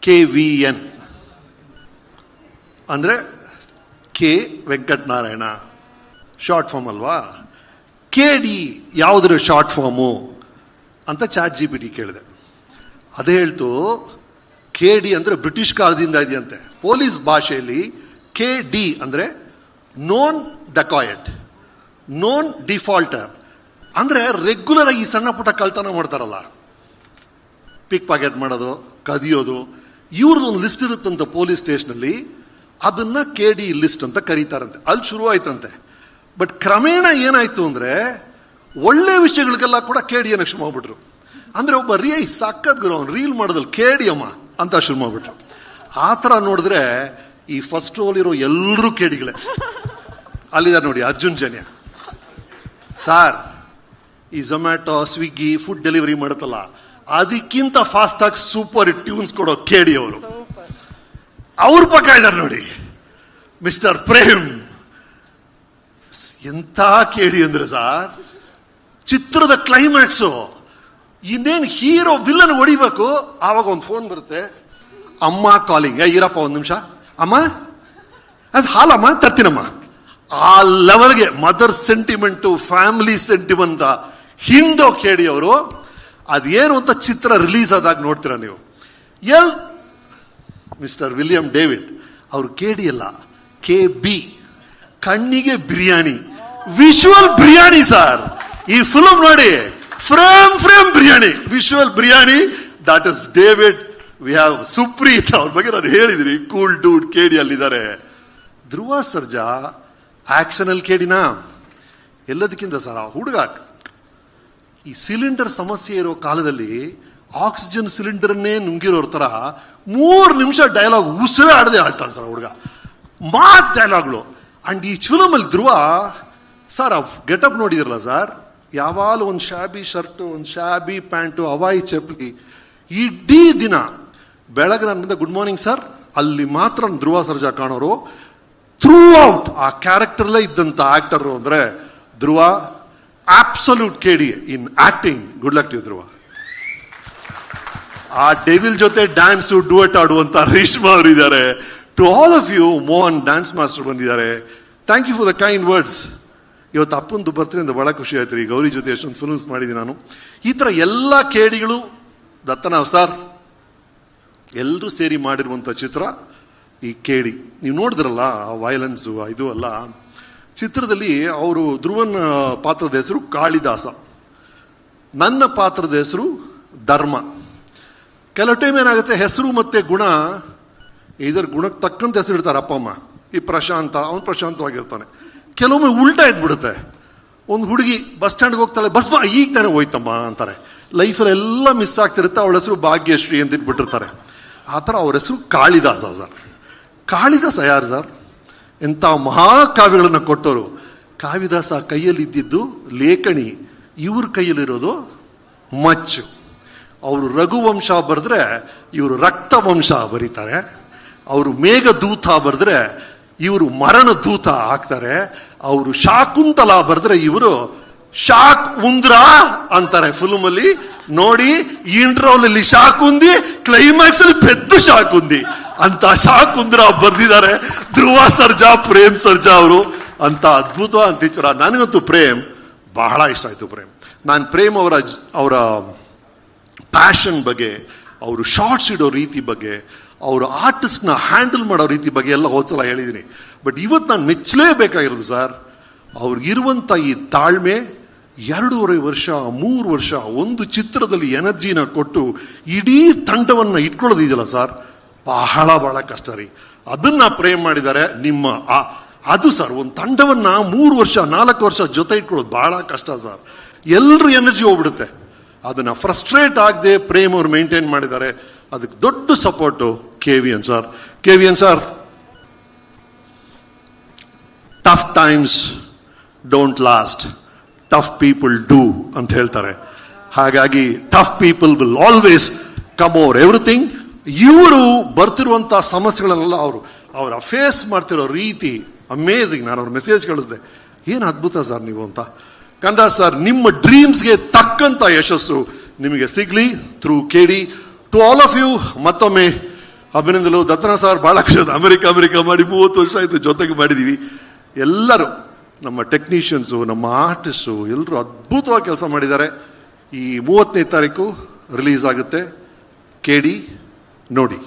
KVN ಅಂದರೆ K Venkatanarayana short form ಅಲ್ವಾ. KD ಯಾವುದ್ರ ಶಾರ್ಟ್ ಫಾರ್ಮು ಅಂತ ChatGPT ಕೇಳಿದೆ. ಅದೇ ಹೇಳ್ತು KD ಅಂದರೆ ಬ್ರಿಟಿಷ್ ಕಾಲದಿಂದ ಇದೆಯಂತೆ. ಪೊಲೀಸ್ ಭಾಷೆಯಲ್ಲಿ KD ಅಂದರೆ ನೋನ್ ಡಕಾಯಟ್, ನೋನ್ ಡಿಫಾಲ್ಟರ್. ಅಂದರೆ ರೆಗ್ಯುಲರ್ ಆಗಿ ಸಣ್ಣ ಪುಟ್ಟ ಕಳ್ತನ ಮಾಡ್ತಾರಲ್ಲ, ಪಿಕ್ ಪಾಕೆಟ್ ಮಾಡೋದು, ಕದಿಯೋದು, ಇವ್ರದ್ದು ಒಂದು ಲಿಸ್ಟ್ ಇರುತ್ತಂತೆ ಪೊಲೀಸ್ ಸ್ಟೇಷನಲ್ಲಿ. ಅದನ್ನ KD ಲಿಸ್ಟ್ ಅಂತ ಕರೀತಾರಂತೆ. ಅಲ್ಲಿ ಶುರು ಆಯ್ತಂತೆ. ಬಟ್ ಕ್ರಮೇಣ ಏನಾಯ್ತು ಅಂದ್ರೆ ಒಳ್ಳೆ ವಿಷಯಗಳಿಗೆಲ್ಲ ಕೂಡ KD ಅನ್ನಕ್ಕೆ ಶುರು ಮಾಡ್ಬಿಟ್ರು. ಅಂದ್ರೆ ಒಬ್ಬ ಸಕ್ಕತ್ ಗುರು ಅವ್ನು ರೀಲ್ ಮಾಡೋದಲ್ಲಿ KD ಅಮ್ಮ ಅಂತ ಶುರು ಮಾಡ್ಬಿಟ್ರು. ಆ ಥರ ನೋಡಿದ್ರೆ ಈ ಫಸ್ಟ್ ರೋಲ್ ಇರೋ ಎಲ್ಲರೂ KDಗಳೇ. ಅಲ್ಲಿದ್ದಾರೆ ನೋಡಿ ಅರ್ಜುನ್ ಜನ್ಯ ಸಾರ್. ಈ ಝೊಮ್ಯಾಟೊ ಸ್ವಿಗ್ಗಿ ಫುಡ್ ಡೆಲಿವರಿ ಮಾಡುತ್ತಲ್ಲ, ಅದಕ್ಕಿಂತ ಫಾಸ್ಟ್ ಆಗಿ ಸೂಪರ್ ಟ್ಯೂನ್ಸ್ ಕೊಡೋ KD ಅವರು. ಅವ್ರ ಪಕ್ಕ ಇದ್ದಾರೆ ನೋಡಿ ಮಿಸ್ಟರ್ ಪ್ರೇಮ್. ಎಂತ KD ಅಂದ್ರೆ ಸಾರ್, ಚಿತ್ರದ ಕ್ಲೈಮ್ಯಾಕ್ಸು ಇನ್ನೇನು ಹೀರೋ ವಿಲ್ಲನ್ ಹೊಡಿಬೇಕು, ಆವಾಗ ಒಂದು ಫೋನ್ ಬರುತ್ತೆ, ಅಮ್ಮ ಕಾಲಿಂಗ್, ಇರಪ್ಪ ಒಂದು ನಿಮಿಷ ಅಮ್ಮ, ಅದು ಹಾಲಮ್ಮ ತರ್ತೀನಮ್ಮ. ಆ ಲೆವೆಲ್ಗೆ ಮದರ್ ಸೆಂಟಿಮೆಂಟು, ಫ್ಯಾಮಿಲಿ ಸೆಂಟಿಮೆಂಟ್ ಹಿಂಡೋ KD ಅವರು. ಅದೇನು ಅಂತ ಚಿತ್ರ ರಿಲೀಸ್ ಆದಾಗ ನೋಡ್ತೀರಾ ನೀವು. ಮಿಸ್ಟರ್ ವಿಲಿಯಂ ಡೇವಿಡ್ ಅವರು KD ಅಲ್ಲ, KB, ಕಣ್ಣಿಗೆ ಬಿರಿಯಾನಿ, ವಿಶುವಲ್ ಬಿರಿಯಾನಿ ಸರ್. ಈ ಫಿಲ್ಮ್ ನೋಡಿ, frame biryani, visual biryani. That is David. We have Supreet, ಅವ್ರ ಬಗ್ಗೆ ನಾನು ಹೇಳಿದ್ರಿ, ಕೂಲ್ ಡೂಡ್ KD ಅಲ್ಲಿದ್ದಾರೆ. ಧ್ರುವ ಸರ್ಜಾ ಆಕ್ಷನ್ ಅಲ್ಲಿ KDನಾ? ಎಲ್ಲದಕ್ಕಿಂತ ಸರ್ ಆ ಹುಡುಗ ಈ ಸಿಲಿಂಡರ್ ಸಮಸ್ಯೆ ಇರೋ ಕಾಲದಲ್ಲಿ ಆಕ್ಸಿಜನ್ ಸಿಲಿಂಡರ್ನೇ ನುಂಗಿರೋರ್ ತರ 3 ನಿಮಿಷ ಡೈಲಾಗ್ ಉಸಿರೇ ಆಡದೆ ಆಡ್ತಾನೆ ಸರ್ ಹುಡುಗ. ಮಾಸ್ ಡೈಲಾಗ್ಗಳು. ಅಂಡ್ ಈ ಫಿಲಮ್ ಅಲ್ಲಿ ಧ್ರುವ ಸರ್ ಗೆಟಪ್ ನೋಡಿದಿರಲ್ಲ ಸರ್, ಯಾವಾಗಲೂ ಒಂದು ಶಾಬಿ ಶರ್ಟು, ಒಂದು ಶಾಬಿ ಪ್ಯಾಂಟು, ಹವಾಯಿ ಚಪ್ಪಲಿ. ಇಡೀ ದಿನ ಬೆಳಗ್ಗೆ ನನ್ನ ಮುಂದೆ ಗುಡ್ ಮಾರ್ನಿಂಗ್ ಸರ್, ಅಲ್ಲಿ ಮಾತ್ರ ಧ್ರುವ ಸರ್ಜಾ ಕಾಣೋರು. ಥ್ರೂ ಔಟ್ ಆ ಕ್ಯಾರೆಕ್ಟರ್ಲೇ ಇದ್ದಂತ ಆಕ್ಟರ್ ಅಂದ್ರೆ Dhruva. Absolute KD in acting. Good luck to Dhruva. ಆ ಡೆವಿಲ್ ಜೊತೆ ಡ್ಯಾನ್ಸು ಡುವೆಟ್ ಆಡುವಂತ ರೇಷ್ಮಾ ಅವರು ಇದ್ದಾರೆ. To all of you, Mohan dance master ಬಂದಿದ್ದಾರೆ. Thank you for the kind words. ಇವತ್ತು ಅಪ್ಪಂದು ಬರ್ತ್ಡೇ ಬಹಳ ಖುಷಿ ಆಯ್ತು ರೀ. ಗೌರಿ ಜೊತೆ ಎಷ್ಟೊಂದು ಫಿಲ್ಮ್ಸ್ ಮಾಡಿದ್ದೀನಿ ನಾನು. ಈ ಥರ ಎಲ್ಲ KDಗಳು, ದತ್ತನಾವ್ ಸರ್, ಎಲ್ಲರೂ ಸೇರಿ ಮಾಡಿರುವಂಥ ಚಿತ್ರ ಈ KD. ನೀವು ನೋಡಿದ್ರಲ್ಲ ಆ ವೈಲೆನ್ಸು ಇದು ಅಲ್ಲ. ಚಿತ್ರದಲ್ಲಿ ಅವರು ಧ್ರುವನ್ ಪಾತ್ರದ ಹೆಸರು ಕಾಳಿದಾಸ, ನನ್ನ ಪಾತ್ರದ ಹೆಸರು ಧರ್ಮ. ಕೆಲವು ಟೈಮ್ ಏನಾಗುತ್ತೆ, ಹೆಸರು ಮತ್ತೆ ಗುಣ ಇದರ ಗುಣಕ್ಕೆ ತಕ್ಕಂತ ಹೆಸರು ಇಡ್ತಾರೆ ಅಪ್ಪ ಅಮ್ಮ. ಈ ಪ್ರಶಾಂತ, ಅವನು ಪ್ರಶಾಂತವಾಗಿರ್ತಾನೆ. ಕೆಲವೊಮ್ಮೆ ಉಲ್ಟಾ ಇದ್ಬಿಡುತ್ತೆ. ಒಂದು ಹುಡುಗಿ ಬಸ್ ಸ್ಟ್ಯಾಂಡ್ಗೆ ಹೋಗ್ತಾಳೆ, ಬಸ್ ಈಗ ತಾನೇ ಹೋಯ್ತಮ್ಮ ಅಂತಾರೆ. ಲೈಫಲ್ಲಿ ಎಲ್ಲ ಮಿಸ್ ಆಗ್ತಿರುತ್ತೆ. ಅವಳ ಹೆಸರು ಭಾಗ್ಯಶ್ರೀ ಅಂತ ಇಟ್ಬಿಟ್ಟಿರ್ತಾರೆ. ಆ ಥರ ಅವ್ರ ಹೆಸರು ಕಾಳಿದಾಸ ಸರ್. ಕಾಳಿದಾಸ ಯಾರು ಸರ್? ಎಂಥ ಮಹಾಕಾವ್ಯಗಳನ್ನು ಕೊಟ್ಟವರು. ಕಾಳಿದಾಸ ಕೈಯಲ್ಲಿ ಇದ್ದಿದ್ದು ಲೇಖಣಿ, ಇವ್ರ ಕೈಯಲ್ಲಿರೋದು ಮಚ್ಚು. ಅವರು ರಘುವಂಶ ಬರೆದ್ರೆ ಇವರು ರಕ್ತವಂಶ ಬರೀತಾರೆ. ಅವರು ಮೇಘದೂತ ಬರೆದ್ರೆ ಇವರು ಮರಣ ದೂತ ಆಗ್ತಾರೆ. ಅವರು ಶಾಕುಂತಲ ಬರೆದ್ರೆ ಇವರು ಶಾಕ್ ಉಂದ್ರ ಅಂತಾರೆ ಫಿಲ್ಮ್ ಅಲ್ಲಿ. ನೋಡಿ, ಇಂಟ್ರೋಲ್ ಅಲ್ಲಿ ಶಾಕುಂದಿ, ಕ್ಲೈಮ್ಯಾಕ್ಸ್ ಅಲ್ಲಿ ಪೆದ್ದು ಶಾಕುಂದಿ ಅಂತ ಶಾಕುಂದ್ರ ಬರ್ದಿದ್ದಾರೆ ಧ್ರುವ ಸರ್ಜಾ, ಪ್ರೇಮ್ ಸರ್ಜಾ ಅವರು. ಅಂತ ಅದ್ಭುತವಾದ ಚಿತ್ರ. ನನಗಂತೂ ಪ್ರೇಮ್ ಬಹಳ ಇಷ್ಟ ಆಯ್ತು. ನಾನು ಪ್ರೇಮ್ ಅವರ ಪ್ಯಾಷನ್ ಬಗ್ಗೆ, ಅವರು ಶಾರ್ಟ್ಸ್ ಇಡೋ ರೀತಿ ಬಗ್ಗೆ, ಅವರು ಆರ್ಟಿಸ್ಟ್ನ ಹ್ಯಾಂಡಲ್ ಮಾಡೋ ರೀತಿ ಬಗ್ಗೆ ಎಲ್ಲ ಹೋದ್ಸಲ ಹೇಳಿದ್ದೀನಿ. ಬಟ್ ಇವತ್ತು ನಾನು ಮೆಚ್ಚಲೇಬೇಕಾಗಿರೋದು ಸರ್, ಅವ್ರಿಗಿರುವಂಥ ಈ ತಾಳ್ಮೆ. 2.5 ವರ್ಷ 3 ವರ್ಷ ಒಂದು ಚಿತ್ರದಲ್ಲಿ ಎನರ್ಜಿನ ಕೊಟ್ಟು ಇಡೀ ತಂಡವನ್ನು ಇಟ್ಕೊಳ್ಳೋದಿದೆಯಲ್ಲ ಸರ್, ಬಹಳ ಬಹಳ ಕಷ್ಟ ರೀ. ಅದನ್ನ ಪ್ರೇಮ್ ಮಾಡಿದ್ದಾರೆ. ನಿಮ್ಮ ಅದು ಸರ್, ಒಂದು ತಂಡವನ್ನ 3 ವರ್ಷ 4 ವರ್ಷ ಜೊತೆ ಇಟ್ಕೊಳ್ಳೋದು ಬಹಳ ಕಷ್ಟ ಸರ್. ಎಲ್ಲರೂ ಎನರ್ಜಿ ಹೋಗ್ಬಿಡುತ್ತೆ. ಅದನ್ನ ಫ್ರಸ್ಟ್ರೇಟ್ ಆಗದೆ ಪ್ರೇಮ್ ಅವ್ರು ಮೇಂಟೈನ್ ಮಾಡಿದ್ದಾರೆ. ಅದಕ್ಕೆ ದೊಡ್ಡ support KVN sir. KVN sir, tough times don't last, tough people do ಅಂತ ಹೇಳ್ತಾರೆ. ಹಾಗಾಗಿ tough people will always come over everything. ಇವರು ಬರ್ತಿರುವಂತಹ ಸಮಸ್ಯೆಗಳನ್ನೆಲ್ಲ ಅವರ ಫೇಸ್ ಮಾಡ್ತಿರೋ ರೀತಿ ಅಮೇಝಿಂಗ್. ನಾನು ಅವ್ರ ಮೆಸೇಜ್ ಕಳಿಸಿದೆ, ಏನು ಅದ್ಭುತ ಸರ್ ನೀವು ಅಂತ. ಕನ್ನಡ ಸರ್, ನಿಮ್ಮ ಡ್ರೀಮ್ಸ್ಗೆ ತಕ್ಕಂತ ಯಶಸ್ಸು ನಿಮಗೆ ಸಿಗ್ಲಿ through KD. To all of you ಮತ್ತೊಮ್ಮೆ ಅಭಿನಂದಲು. ದತ್ತನ ಸರ್ ಬಹಳ ಖುಷಿ, ಅಮೆರಿಕ ಮಾಡಿ 30 ವರ್ಷ ಆಯ್ತು ಜೊತೆಗೆ ಮಾಡಿದೀವಿ. ಎಲ್ಲರೂ ನಮ್ಮ ಟೆಕ್ನಿಷಿಯನ್ಸು, ನಮ್ಮ ಆರ್ಟಿಸ್ಟು ಎಲ್ಲರೂ ಅದ್ಭುತವಾಗಿ ಕೆಲಸ ಮಾಡಿದ್ದಾರೆ. ಈ 30ನೇ ತಾರೀಕು ರಿಲೀಸ್ ಆಗುತ್ತೆ, ಕೇಳಿ ನೋಡಿ.